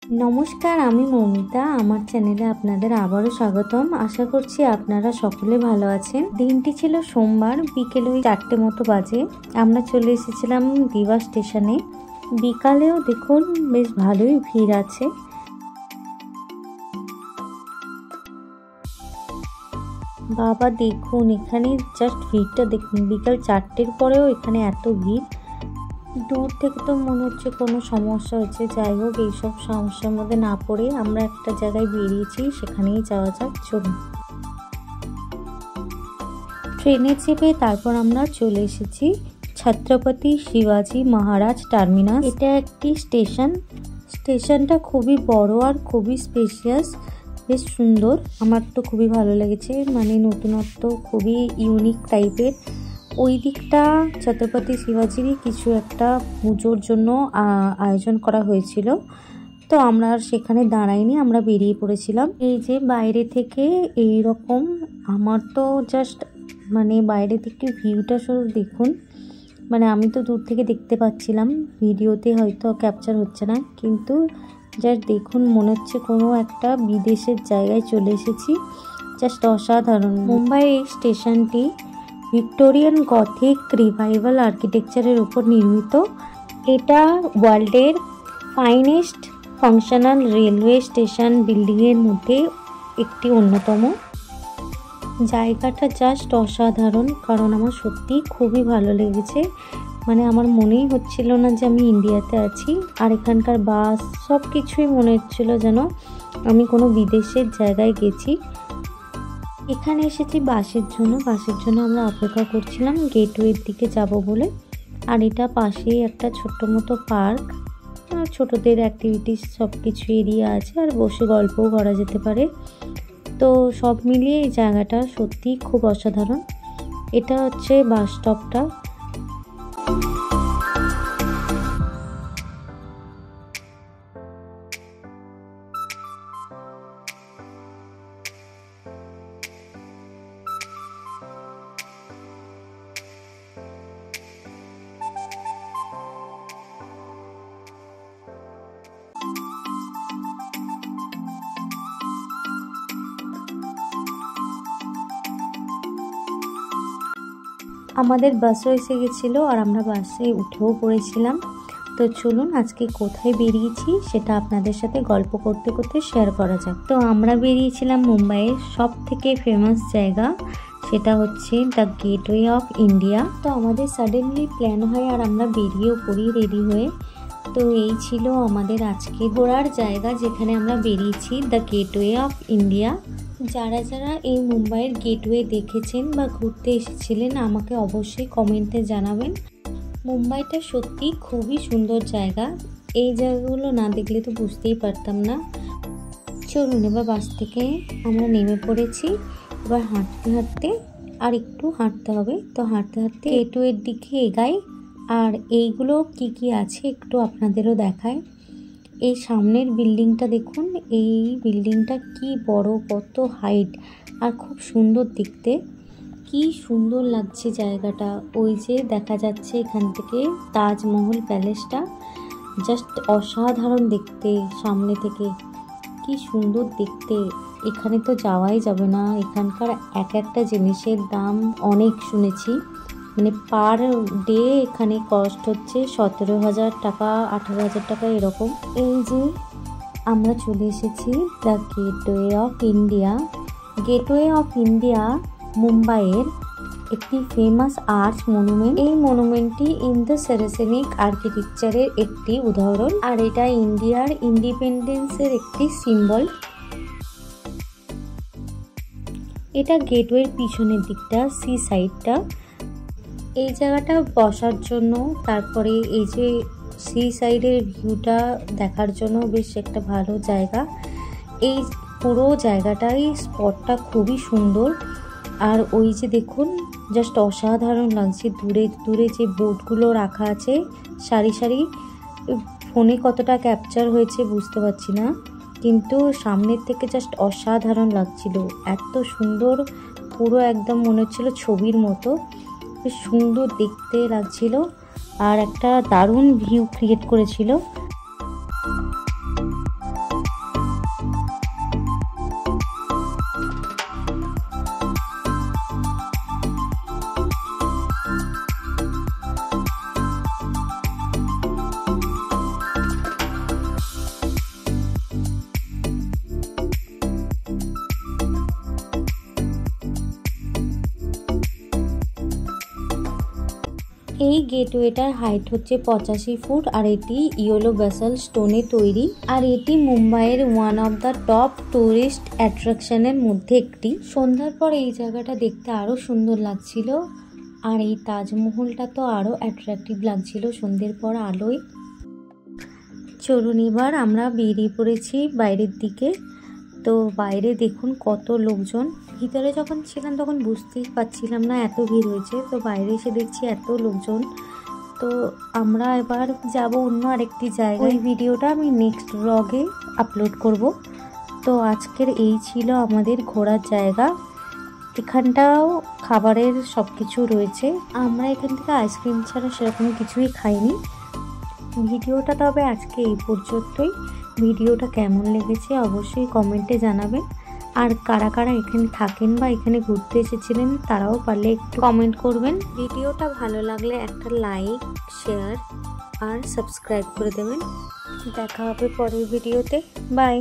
নমস্কার, আমি মৌমিতা। আমার চ্যানেলে আপনাদের আবারও স্বাগতম। আশা করছি আপনারা সকলে ভালো আছেন। দিনটি ছিল সোমবার, বিকেল ওই 4টে মতো বাজে। আমরা চলে এসেছিলাম দিবা স্টেশনে। বিকালেও দেখুন বেশ ভালোই ভিড় আছে। বাবা দেখুন, এখানে জাস্ট ভিড়টা দেখুন। বিকাল 4টের পরেও এখানে এত ভিড়। দূর থেকে তো মনে হচ্ছে কোনো সমস্যা হচ্ছে। যাই হোক, এইসব সমস্যার মধ্যে না পড়ে আমরা একটা জায়গায় বেরিয়েছি, সেখানেই যাওয়া যাক, চলুন। ট্রেনে চেপে তারপর আমরা চলে এসেছি ছত্রপতি শিবাজি মহারাজ টার্মিনাস। এটা একটি স্টেশনটা খুবই বড় আর খুবই স্পেশিয়াস, বেশ সুন্দর। আমার তো খুবই ভালো লেগেছে, মানে নতুনত্ব, খুবই ইউনিক টাইপের। ওই দিকটা ছত্রপতি শিবাজিরই কিছু একটা পুজোর জন্য আয়োজন করা হয়েছিল, তো আমরা আর সেখানে দাঁড়াইনি, আমরা বেরিয়ে পড়েছিলাম। এই যে বাইরে থেকে এই রকম, আমার তো জাস্ট মানে বাইরে থেকে ভিউটা শুধু দেখুন। মানে আমি তো দূর থেকে দেখতে পাচ্ছিলাম, ভিডিওতে হয়তো ক্যাপচার হচ্ছে না, কিন্তু জাস্ট দেখুন, মনে হচ্ছে কোনো একটা বিদেশের জায়গায় চলে এসেছি। জাস্ট অসাধারণ। মুম্বাই এই স্টেশনটি ভিক্টোরিয়ান গথিক রিভাইভাল আর্কিটেকচারের উপর নির্মিত। এটা ওয়ার্ল্ডের ফাইনেস্ট ফাংশনাল রেলওয়ে স্টেশন বিল্ডিংয়ের মধ্যে একটি অন্যতম। জায়গাটা জাস্ট অসাধারণ, কারণ আমার সত্যি খুবই ভালো লেগেছে। মানে আমার মনেই হচ্ছিল না যে আমি ইন্ডিয়াতে আছি। আর এখানকার বাস সব কিছুই মনে হচ্ছিল যেন আমি কোনো বিদেশের জায়গায় গেছি। এখানে এসেছি বাসের জন্য আমরা অপেক্ষা করছিলাম গেটওয়ের দিকে যাব বলে। আর এটা পাশেই একটা ছোট্ট মতো পার্ক, ছোটদের অ্যাক্টিভিটিস সব কিছু এরিয়া আছে, আর বসে গল্পও করা যেতে পারে। তো সব মিলিয়ে এই জায়গাটা সত্যি খুব অসাধারণ। এটা হচ্ছে বাস স্টপটা। আমাদের বাসও এসে গেছিলো আর আমরা বাসে উঠেও পড়েছিলাম। তো চলুন আজকে কোথায় বেরিয়েছি সেটা আপনাদের সাথে গল্প করতে করতে শেয়ার করা যাক। তো আমরা বেরিয়েছিলাম মুম্বাইয়ের সব থেকে ফেমাস জায়গা, সেটা হচ্ছে দ্য গেটওয়ে অফ ইন্ডিয়া। তো আমাদের সাডেনলি প্ল্যান হয় আর আমরা বেরিয়েও পড়ি রেডি হয়ে। তো এই ছিল আমাদের আজকে ঘোরার জায়গা, যেখানে আমরা বেরিয়েছি, দ্য গেটওয়ে অফ ইন্ডিয়া। যারা যারা এই মুম্বাইয়ের গেটওয়ে দেখেছেন বা ঘুরতে এসেছিলেন, আমাকে অবশ্যই কমেন্টে জানাবেন। মুম্বাইটা সত্যি খুবই সুন্দর জায়গা। এই জায়গাগুলো না দেখলে তো বুঝতেই পারতাম না। চলুন এবার বাস থেকে আমরা নেমে পড়েছি। এবার হাঁটতে হাঁটতে আর একটু হাঁটতে হবে, তো হাঁটতে হাঁটতে গেটওয়ের দিকে এগাই। আর এইগুলো কি কি আছে একটু আপনাদেরও দেখায়। এই সামনের বিল্ডিংটা দেখুন, এই বিল্ডিংটা কি বড়, কত হাইট, আর খুব সুন্দর দেখতে। কি সুন্দর লাগছে জায়গাটা। ওই যে দেখা যাচ্ছে এখান থেকে তাজমহল প্যালেসটা, জাস্ট অসাধারণ দেখতে সামনে থেকে, কি সুন্দর দেখতে। এখানে তো যাওয়াই যাবে না, এখানকার এক একটা জিনিসের দাম অনেক শুনেছি। মানে পার ডে এখানে কস্ট হচ্ছে 17,000 টাকা, 18,000 টাকা এরকম। এই যে আমরা চলে এসেছি the gateway of India. Gateway of India মুম্বাইয়ের একটি ফেমাস আর্চ মনুমেন্ট। এই মনুমেন্টটি ইন্দো সারাসেনিক আর্কিটেকচারের একটি উদাহরণ, আর এটা ইন্ডিয়ার ইন্ডিপেন্ডেন্সের একটি সিম্বল। এটা গেটওয়ের পিছনের দিকটা, সি সাইডটা। এই জায়গাটা বসার জন্য, তারপরে এই যে সি সাইডের ভিউটা দেখার জন্য বেশ একটা ভালো জায়গা। এই পুরো জায়গাটাই, স্পটটা খুবই সুন্দর। আর ওই যে দেখুন, জাস্ট অসাধারণ লাগছে। দূরে দূরে যে বোটগুলো রাখা আছে সারি সারি, ফোনে কতটা ক্যাপচার হয়েছে বুঝতে পারছি না, কিন্তু সামনের থেকে জাস্ট অসাধারণ লাগছিল। এত সুন্দর, পুরো একদম মনে হচ্ছিল ছবির মতো, বেশ সুন্দর দেখতে লাগছিল, আর একটা দারুণ ভিউ ক্রিয়েট করেছিল। এই গেটওয়েটার হাইট হচ্ছে 85 ফুট আর এটি ইয়েলো বেসাল স্টোনে তৈরি আর এটি মুম্বাইয়ের one of the top tourist অ্যাট্রাকশনের মধ্যে একটি। সন্ধ্যার পর এই জায়গাটা দেখতে আরও সুন্দর লাগছিল আর এই তাজমহলটা তো আরও অ্যাট্রাকটিভ লাগছিল সন্ধ্যের পর আলোয়। চলুন এবার আমরা বেরিয়ে পড়েছি বাইরের দিকে। তো বাইরে দেখুন কত লোকজন, ভিতরে যখন ছিলাম তখন বুঝতেই পারছিলাম না এত ভিড় হয়েছে, তো বাইরে এসে দেখছি এত লোকজন। তো আমরা এবার যাব অন্য আরেকটি জায়গায়, ওই ভিডিওটা আমি নেক্সট ব্লগে আপলোড করব। তো আজকের এই ছিল আমাদের ঘোরার জায়গা, এখানটাও খাবারের সব কিছু রয়েছে। আমরা এখান থেকে আইসক্রিম ছাড়া সেরকম কিছুই খাইনি। ভিডিওটা তবে আজকে এই পর্যন্তই। ভিডিওটা কেমন লেগেছে অবশ্যই কমেন্টে জানাবেন, আর কারা কারা এখানে থাকেন বা এখানে ঘুরতে এসেছিলেন তারাও পারলে একটু কমেন্ট করবেন। ভিডিওটা ভালো লাগলে একটা লাইক, শেয়ার আর সাবস্ক্রাইব করে দেবেন। দেখা হবে পরের ভিডিওতে। বাই।